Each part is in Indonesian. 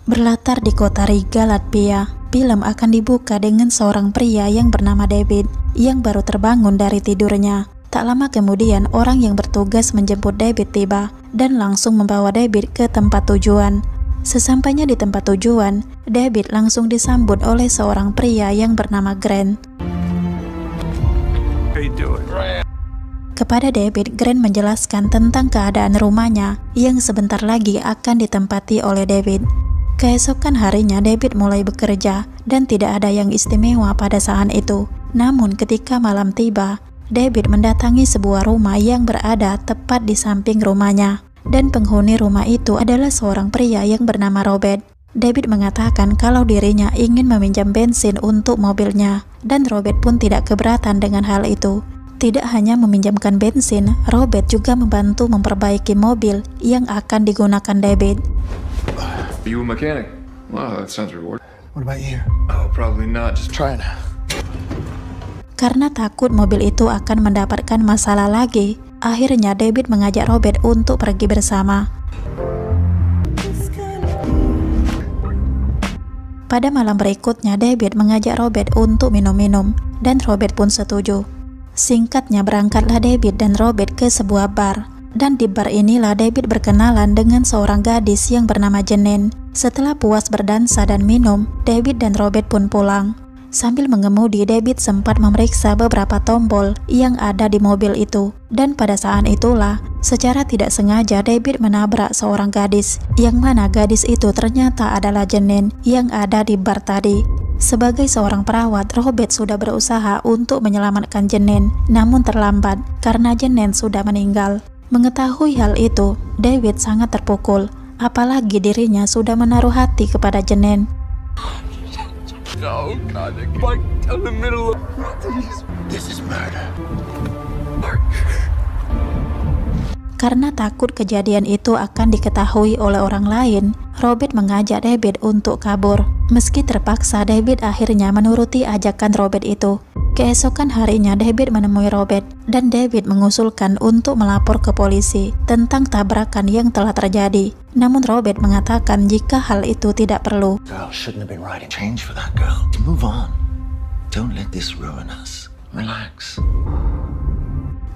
Berlatar di kota Riga, Latvia, film akan dibuka dengan seorang pria yang bernama David yang baru terbangun dari tidurnya. Tak lama kemudian, orang yang bertugas menjemput David tiba dan langsung membawa David ke tempat tujuan. Sesampainya di tempat tujuan, David langsung disambut oleh seorang pria yang bernama Grant. Kepada David, Grant menjelaskan tentang keadaan rumahnya yang sebentar lagi akan ditempati oleh David. Keesokan harinya, David mulai bekerja dan tidak ada yang istimewa pada saat itu. Namun ketika malam tiba, David mendatangi sebuah rumah yang berada tepat di samping rumahnya. Dan penghuni rumah itu adalah seorang pria yang bernama Robert. David mengatakan kalau dirinya ingin meminjam bensin untuk mobilnya, dan Robert pun tidak keberatan dengan hal itu. Tidak hanya meminjamkan bensin, Robert juga membantu memperbaiki mobil yang akan digunakan David. Are you a mechanic? Wow, that sounds rewarding. What about you? Oh, probably not. Just Try it. Karena takut mobil itu akan mendapatkan masalah lagi, akhirnya David mengajak Robert untuk pergi bersama. Pada malam berikutnya, David mengajak Robert untuk minum-minum, dan Robert pun setuju. Singkatnya, berangkatlah David dan Robert ke sebuah bar. Dan di bar inilah David berkenalan dengan seorang gadis yang bernama Janine. Setelah puas berdansa dan minum, David dan Robert pun pulang. Sambil mengemudi, David sempat memeriksa beberapa tombol yang ada di mobil itu. Dan pada saat itulah, secara tidak sengaja David menabrak seorang gadis, yang mana gadis itu ternyata adalah Janine yang ada di bar tadi. Sebagai seorang perawat, Robert sudah berusaha untuk menyelamatkan Janine, namun terlambat karena Janine sudah meninggal. Mengetahui hal itu, David sangat terpukul, apalagi dirinya sudah menaruh hati kepada Janine. oh god, like in the middle of This is murder. Karena takut kejadian itu akan diketahui oleh orang lain, Robert mengajak David untuk kabur. Meski terpaksa, David akhirnya menuruti ajakan Robert itu. Keesokan harinya, David menemui Robert, dan David mengusulkan untuk melapor ke polisi tentang tabrakan yang telah terjadi. Namun Robert mengatakan jika hal itu tidak perlu. Girl shouldn't have been riding. Change for that girl. Move on. Don't let this ruin us. Relax.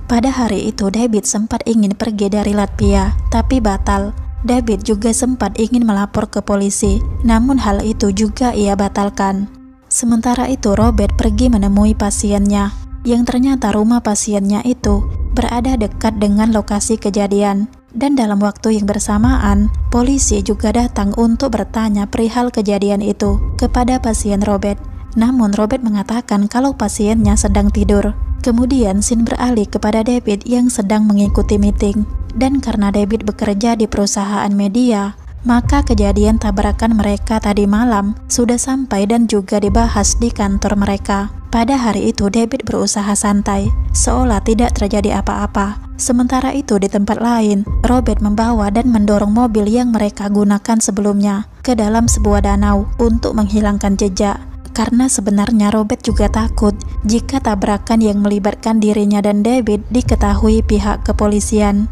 Pada hari itu, David sempat ingin pergi dari Latvia, tapi batal. David juga sempat ingin melapor ke polisi, namun hal itu juga ia batalkan. Sementara itu, Robert pergi menemui pasiennya, yang ternyata rumah pasiennya itu berada dekat dengan lokasi kejadian. Dan dalam waktu yang bersamaan, polisi juga datang untuk bertanya perihal kejadian itu kepada pasien Robert. Namun Robert mengatakan kalau pasiennya sedang tidur. Kemudian scene beralih kepada David yang sedang mengikuti meeting. Dan karena David bekerja di perusahaan media, maka kejadian tabrakan mereka tadi malam sudah sampai dan juga dibahas di kantor mereka. Pada hari itu David berusaha santai, seolah tidak terjadi apa-apa. Sementara itu di tempat lain, Robert membawa dan mendorong mobil yang mereka gunakan sebelumnya ke dalam sebuah danau untuk menghilangkan jejak. Karena sebenarnya Robert juga takut jika tabrakan yang melibatkan dirinya dan David diketahui pihak kepolisian.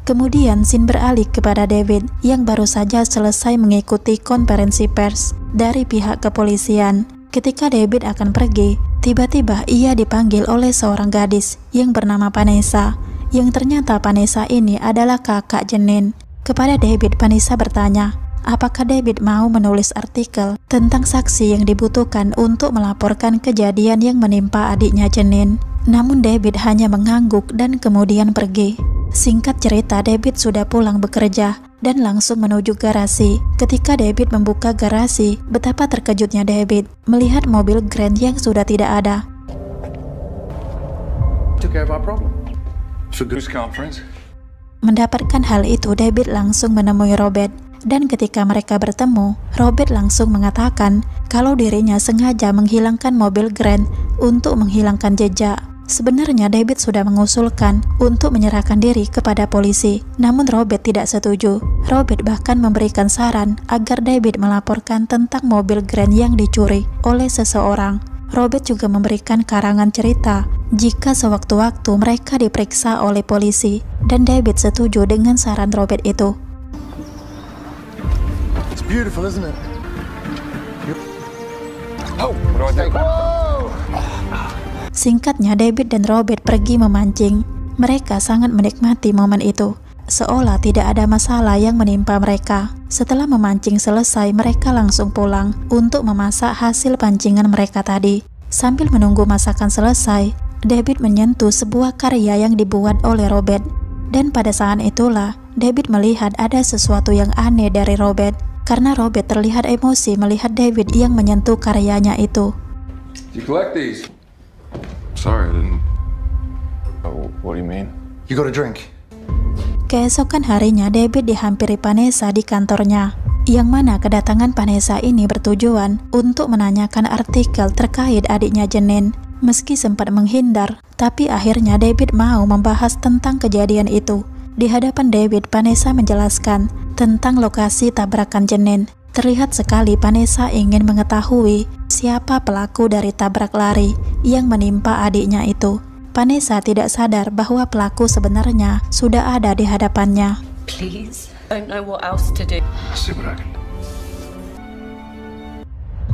Kemudian scene beralih kepada David yang baru saja selesai mengikuti konferensi pers dari pihak kepolisian. Ketika David akan pergi, tiba-tiba ia dipanggil oleh seorang gadis yang bernama Vanessa, yang ternyata Vanessa ini adalah kakak Janine. Kepada David, Vanessa bertanya, apakah David mau menulis artikel tentang saksi yang dibutuhkan untuk melaporkan kejadian yang menimpa adiknya Janine. Namun David hanya mengangguk dan kemudian pergi. Singkat cerita, David sudah pulang bekerja dan langsung menuju garasi. Ketika David membuka garasi, betapa terkejutnya David melihat mobil Grant yang sudah tidak ada. took care of our problem. So news conference. Mendapatkan hal itu, David langsung menemui Robert. Dan ketika mereka bertemu, Robert langsung mengatakan kalau dirinya sengaja menghilangkan mobil Grant untuk menghilangkan jejak. Sebenarnya David sudah mengusulkan untuk menyerahkan diri kepada polisi, namun Robert tidak setuju. Robert bahkan memberikan saran agar David melaporkan tentang mobil Grant yang dicuri oleh seseorang. Robert juga memberikan karangan cerita jika sewaktu-waktu mereka diperiksa oleh polisi, dan David setuju dengan saran Robert itu. It's beautiful, isn't it? Oh, what do I think? Singkatnya, David dan Robert pergi memancing. Mereka sangat menikmati momen itu, seolah tidak ada masalah yang menimpa mereka. Setelah memancing selesai, mereka langsung pulang untuk memasak hasil pancingan mereka tadi. Sambil menunggu masakan selesai, David menyentuh sebuah karya yang dibuat oleh Robert. Dan pada saat itulah, David melihat ada sesuatu yang aneh dari Robert, karena Robert terlihat emosi melihat David yang menyentuh karyanya itu. You collect these? Sorry, I didn't. Oh, what do you mean? You got a drink? Keesokan harinya, David dihampiri Vanessa di kantornya, yang mana kedatangan Vanessa ini bertujuan untuk menanyakan artikel terkait adiknya Janine. Meski sempat menghindar, tapi akhirnya David mau membahas tentang kejadian itu. Di hadapan David, Vanessa menjelaskan tentang lokasi tabrakan Janine. Terlihat sekali Vanessa ingin mengetahui siapa pelaku dari tabrak lari yang menimpa adiknya itu. Vanessa tidak sadar bahwa pelaku sebenarnya sudah ada di hadapannya. Please, I don't know what else to do. I'll see what I can do.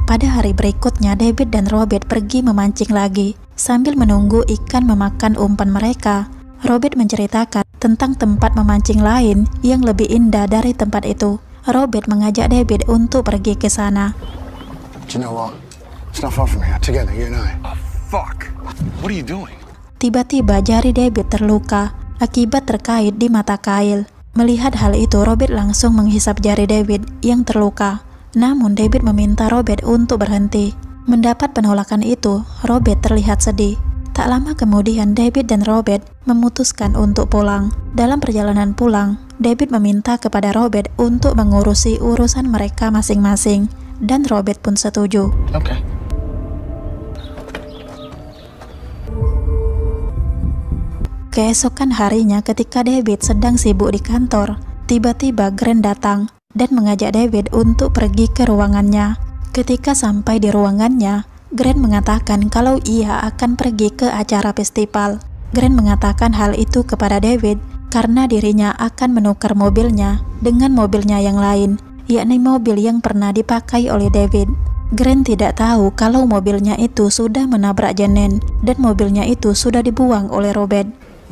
Pada hari berikutnya, David dan Robert pergi memancing lagi. Sambil menunggu ikan memakan umpan mereka, Robert menceritakan tentang tempat memancing lain yang lebih indah dari tempat itu. Robert mengajak David untuk pergi ke sana. Do you know what? It's not far from here. Together, you and I. Oh, fuck. What are you doing? Tiba-tiba jari David terluka akibat terkait di mata Kyle. Melihat hal itu, Robert langsung menghisap jari David yang terluka. Namun David meminta Robert untuk berhenti. Mendapat penolakan itu, Robert terlihat sedih. Tak lama kemudian, David dan Robert memutuskan untuk pulang. Dalam perjalanan pulang, David meminta kepada Robert untuk mengurusi urusan mereka masing-masing, dan Robert pun setuju. Okay. Keesokan harinya, ketika David sedang sibuk di kantor, tiba-tiba Grant datang dan mengajak David untuk pergi ke ruangannya. Ketika sampai di ruangannya, Grant mengatakan kalau ia akan pergi ke acara festival. Grant mengatakan hal itu kepada David karena dirinya akan menukar mobilnya dengan mobilnya yang lain, yakni mobil yang pernah dipakai oleh David. Grant tidak tahu kalau mobilnya itu sudah menabrak Janine dan mobilnya itu sudah dibuang oleh Robert.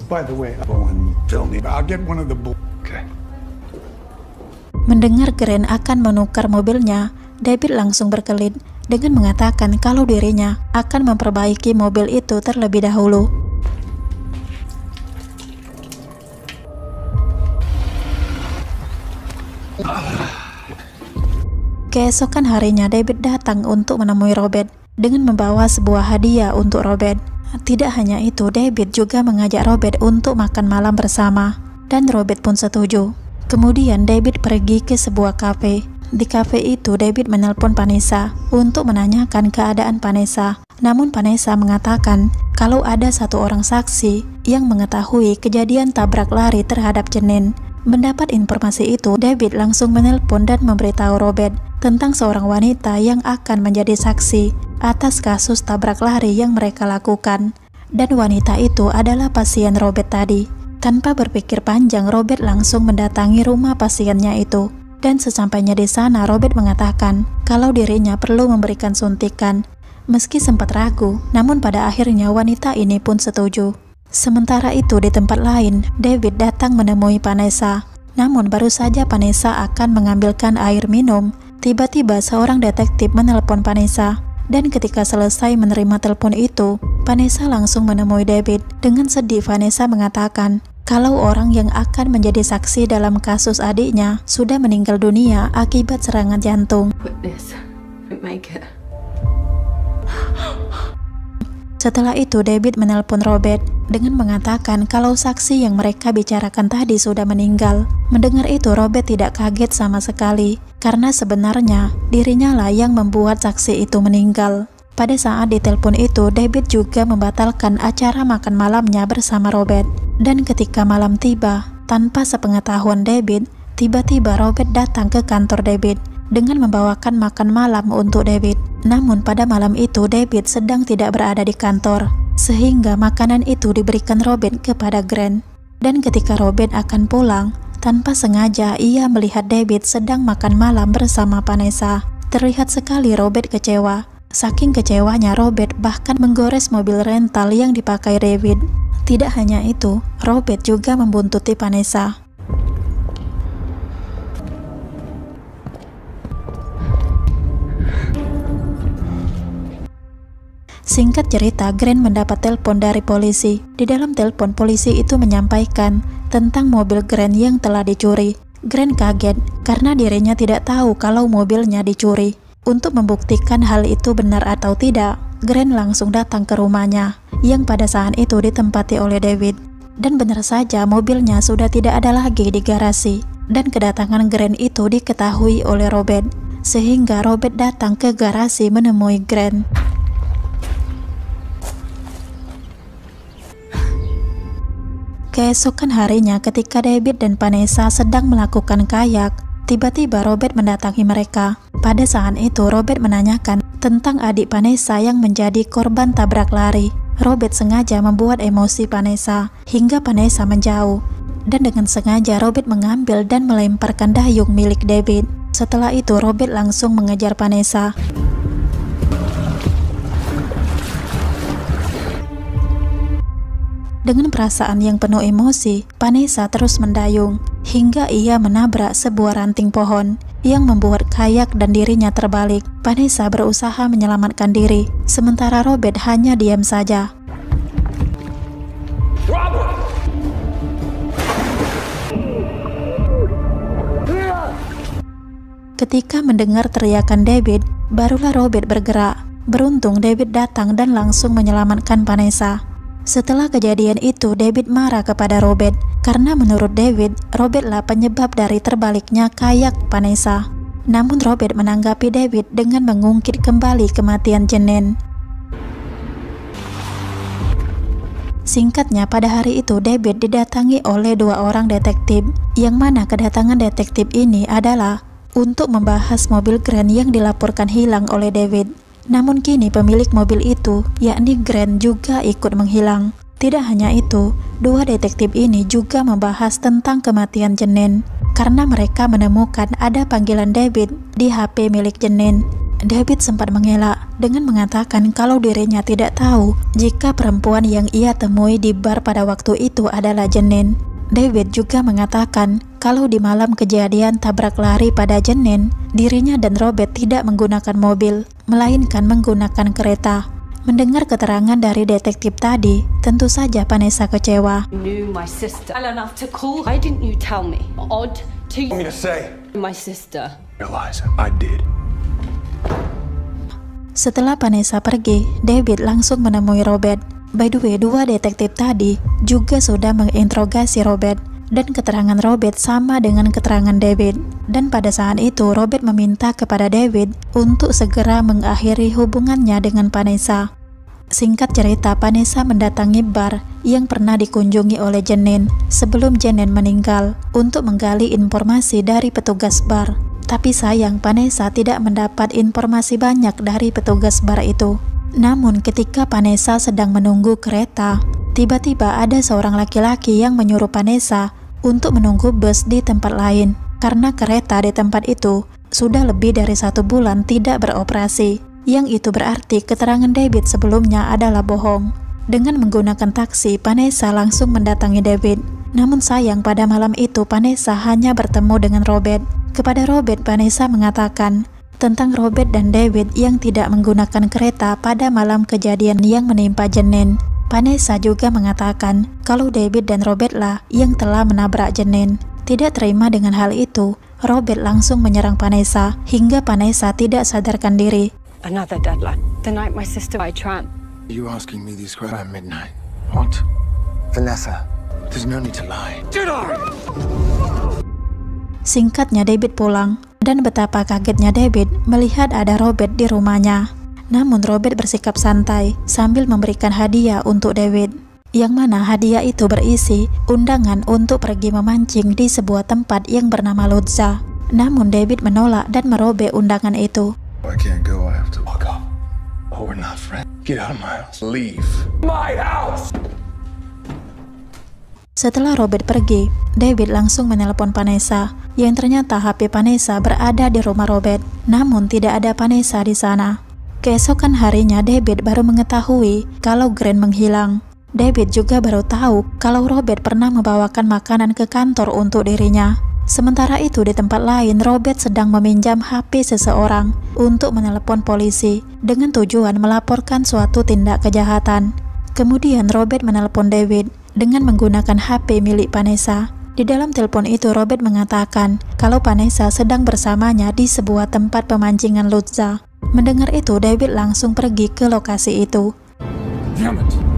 By the way, I'll get one of the Okay. Mendengar Grant akan menukar mobilnya, David langsung berkelit dengan mengatakan kalau dirinya akan memperbaiki mobil itu terlebih dahulu. Keesokan harinya, David datang untuk menemui Robert dengan membawa sebuah hadiah untuk Robert. Tidak hanya itu, David juga mengajak Robert untuk makan malam bersama, dan Robert pun setuju. Kemudian David pergi ke sebuah kafe. Di kafe itu, David menelpon Vanessa untuk menanyakan keadaan Vanessa. Namun Vanessa mengatakan kalau ada satu orang saksi yang mengetahui kejadian tabrak lari terhadap Janine. Mendapat informasi itu, David langsung menelpon dan memberitahu Robert tentang seorang wanita yang akan menjadi saksi atas kasus tabrak lari yang mereka lakukan. Dan wanita itu adalah pasien Robert tadi. Tanpa berpikir panjang, Robert langsung mendatangi rumah pasiennya itu. Dan sesampainya di sana, Robert mengatakan kalau dirinya perlu memberikan suntikan. Meski sempat ragu, namun pada akhirnya wanita ini pun setuju. Sementara itu di tempat lain, David datang menemui Vanessa. Namun baru saja Vanessa akan mengambilkan air minum, tiba-tiba seorang detektif menelpon Vanessa. Dan ketika selesai menerima telepon itu, Vanessa langsung menemui David. Dengan sedih, Vanessa mengatakan kalau orang yang akan menjadi saksi dalam kasus adiknya sudah meninggal dunia akibat serangan jantung. Setelah itu, David menelpon Robert dengan mengatakan kalau saksi yang mereka bicarakan tadi sudah meninggal. Mendengar itu, Robert tidak kaget sama sekali, karena sebenarnya dirinya lah yang membuat saksi itu meninggal. Pada saat ditelepon itu, David juga membatalkan acara makan malamnya bersama Robert. Dan ketika malam tiba, tanpa sepengetahuan David, tiba-tiba Robert datang ke kantor David dengan membawakan makan malam untuk David. Namun pada malam itu David sedang tidak berada di kantor, sehingga makanan itu diberikan Robin kepada Grant. Dan ketika Robin akan pulang, tanpa sengaja ia melihat David sedang makan malam bersama Vanessa. Terlihat sekali Robert kecewa. Saking kecewanya Robert bahkan menggores mobil rental yang dipakai David. Tidak hanya itu, Robert juga membuntuti Vanessa. Singkat cerita, Grant mendapat telepon dari polisi. Di dalam telepon, polisi itu menyampaikan tentang mobil Grant yang telah dicuri. Grant kaget karena dirinya tidak tahu kalau mobilnya dicuri. Untuk membuktikan hal itu benar atau tidak, Grant langsung datang ke rumahnya yang pada saat itu ditempati oleh David. Dan benar saja mobilnya sudah tidak ada lagi di garasi. Dan kedatangan Grant itu diketahui oleh Robert, sehingga Robert datang ke garasi menemui Grant. Keesokan harinya ketika David dan Vanessa sedang melakukan kayak, tiba-tiba Robert mendatangi mereka. Pada saat itu Robert menanyakan tentang adik Vanessa yang menjadi korban tabrak lari. Robert sengaja membuat emosi Vanessa hingga Vanessa menjauh. Dan dengan sengaja Robert mengambil dan melemparkan dayung milik David. Setelah itu Robert langsung mengejar Vanessa. Dengan perasaan yang penuh emosi, Vanessa terus mendayung hingga ia menabrak sebuah ranting pohon yang membuat kayak dan dirinya terbalik. Vanessa berusaha menyelamatkan diri, sementara Robert hanya diam saja. Ketika mendengar teriakan David, barulah Robert bergerak. Beruntung David datang dan langsung menyelamatkan Vanessa. Setelah kejadian itu, David marah kepada Robert karena menurut David, Robertlah penyebab dari terbaliknya kayak Vanessa. Namun Robert menanggapi David dengan mengungkit kembali kematian Janine. Singkatnya, pada hari itu David didatangi oleh 2 orang detektif, yang mana kedatangan detektif ini adalah untuk membahas mobil Grant yang dilaporkan hilang oleh David. Namun kini pemilik mobil itu, yakni Grant, juga ikut menghilang. Tidak hanya itu, 2 detektif ini juga membahas tentang kematian Janine, karena mereka menemukan ada panggilan David di HP milik Janine. David sempat mengelak dengan mengatakan kalau dirinya tidak tahu jika perempuan yang ia temui di bar pada waktu itu adalah Janine. David juga mengatakan kalau di malam kejadian tabrak lari pada Janine, dirinya dan Robert tidak menggunakan mobil, melainkan menggunakan kereta. Mendengar keterangan dari detektif tadi, tentu saja Vanessa kecewa. You knew my sister well enough to call. Why didn't you tell me? Odd to Want me to say? my sister. Eliza, I did. Setelah Vanessa pergi, David langsung menemui Robert. By the way, 2 detektif tadi juga sudah menginterogasi Robert, dan keterangan Robert sama dengan keterangan David. Dan pada saat itu Robert meminta kepada David untuk segera mengakhiri hubungannya dengan Vanessa. Singkat cerita, Vanessa mendatangi bar yang pernah dikunjungi oleh Janine sebelum Janine meninggal untuk menggali informasi dari petugas bar. Tapi sayang, Vanessa tidak mendapat informasi banyak dari petugas bar itu. Namun ketika Vanessa sedang menunggu kereta, tiba-tiba ada seorang laki-laki yang menyuruh Vanessa untuk menunggu bus di tempat lain, karena kereta di tempat itu sudah lebih dari 1 bulan tidak beroperasi. Yang itu berarti keterangan David sebelumnya adalah bohong. Dengan menggunakan taksi, Vanessa langsung mendatangi David. Namun sayang, pada malam itu Vanessa hanya bertemu dengan Robert. Kepada Robert, Vanessa mengatakan tentang Robert dan David yang tidak menggunakan kereta pada malam kejadian yang menimpa Janine. Vanessa juga mengatakan kalau David dan Robert lah yang telah menabrak Janine. Tidak terima dengan hal itu, Robert langsung menyerang Vanessa hingga Vanessa tidak sadarkan diri. Another deadline. The night my sister died tramp. Are you asking me these questions at midnight? What? Vanessa, there's no need to lie. Singkatnya, David pulang, dan betapa kagetnya David melihat ada Robert di rumahnya. Namun Robert bersikap santai sambil memberikan hadiah untuk David, yang mana hadiah itu berisi undangan untuk pergi memancing di sebuah tempat yang bernama Lodza. Namun David menolak dan merobek undangan itu. I can't go. I have to walk up. Oh, we're not friends. Get out of my house. Leave. My house! Setelah Robert pergi, David langsung menelpon Vanessa, yang ternyata HP Vanessa berada di rumah Robert, namun tidak ada Vanessa di sana. Keesokan harinya David baru mengetahui kalau Grant menghilang. David juga baru tahu kalau Robert pernah membawakan makanan ke kantor untuk dirinya. Sementara itu di tempat lain, Robert sedang meminjam HP seseorang untuk menelepon polisi dengan tujuan melaporkan suatu tindak kejahatan. Kemudian Robert menelepon David dengan menggunakan HP milik Vanessa. Di dalam telepon itu Robert mengatakan kalau Vanessa sedang bersamanya di sebuah tempat pemancingan Lutza. Mendengar itu David langsung pergi ke lokasi itu. Damn it.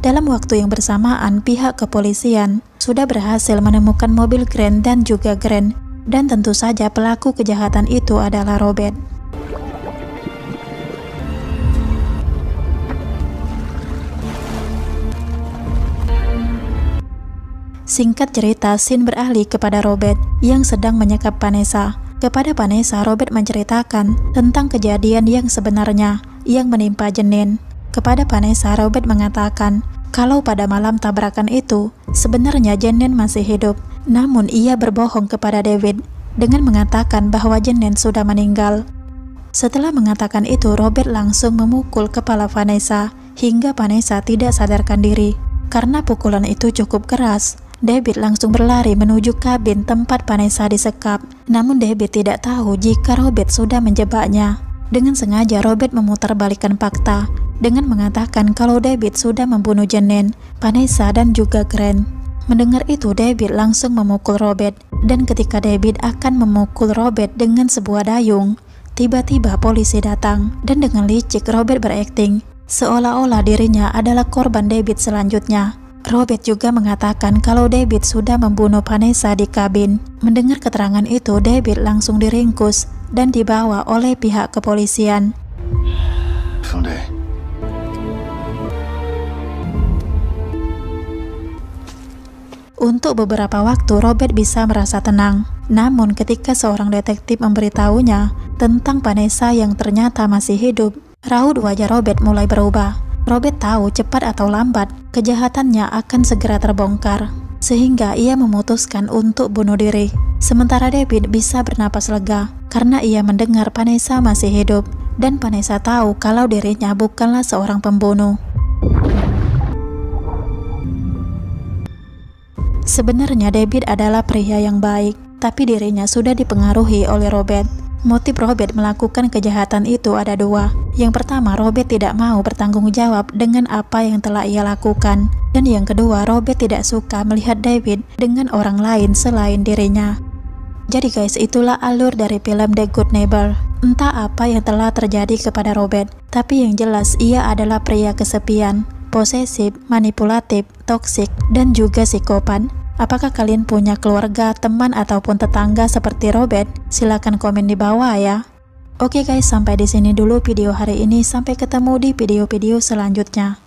Dalam waktu yang bersamaan, pihak kepolisian sudah berhasil menemukan mobil Grant dan juga Grant, dan tentu saja pelaku kejahatan itu adalah Robert. Singkat cerita, scene beralih kepada Robert yang sedang menyekap Vanessa. Kepada Vanessa, Robert menceritakan tentang kejadian yang sebenarnya yang menimpa Janine. Kepada Vanessa, Robert mengatakan kalau pada malam tabrakan itu, sebenarnya Janine masih hidup. Namun ia berbohong kepada David dengan mengatakan bahwa Janine sudah meninggal. Setelah mengatakan itu, Robert langsung memukul kepala Vanessa hingga Vanessa tidak sadarkan diri. Karena pukulan itu cukup keras, David langsung berlari menuju kabin tempat Vanessa disekap. Namun David tidak tahu jika Robert sudah menjebaknya. Dengan sengaja Robert memutarbalikkan fakta dengan mengatakan kalau David sudah membunuh Janine, Vanessa dan juga Grant. Mendengar itu David langsung memukul Robert, dan ketika David akan memukul Robert dengan sebuah dayung, tiba-tiba polisi datang dan dengan licik Robert berakting seolah-olah dirinya adalah korban David selanjutnya. Robert juga mengatakan kalau David sudah membunuh Vanessa di kabin. Mendengar keterangan itu, David langsung diringkus dan dibawa oleh pihak kepolisian. Someday. Untuk beberapa waktu Robert bisa merasa tenang. Namun ketika seorang detektif memberitahunya tentang Vanessa yang ternyata masih hidup, raut wajah Robert mulai berubah. Robert tahu cepat atau lambat kejahatannya akan segera terbongkar, sehingga ia memutuskan untuk bunuh diri. Sementara David bisa bernapas lega karena ia mendengar Vanessa masih hidup, dan Vanessa tahu kalau dirinya bukanlah seorang pembunuh. Sebenarnya David adalah pria yang baik, tapi dirinya sudah dipengaruhi oleh Robert. Motif Robert melakukan kejahatan itu ada dua. Yang pertama, Robert tidak mau bertanggung jawab dengan apa yang telah ia lakukan. Dan yang kedua, Robert tidak suka melihat David dengan orang lain selain dirinya. Jadi guys, itulah alur dari film The Good Neighbor. Entah apa yang telah terjadi kepada Robert, tapi yang jelas ia adalah pria kesepian, posesif, manipulatif, toksik, dan juga psikopat. Apakah kalian punya keluarga, teman, ataupun tetangga seperti Robert? Silahkan komen di bawah ya. Oke guys, sampai di sini dulu video hari ini. Sampai ketemu di video-video selanjutnya.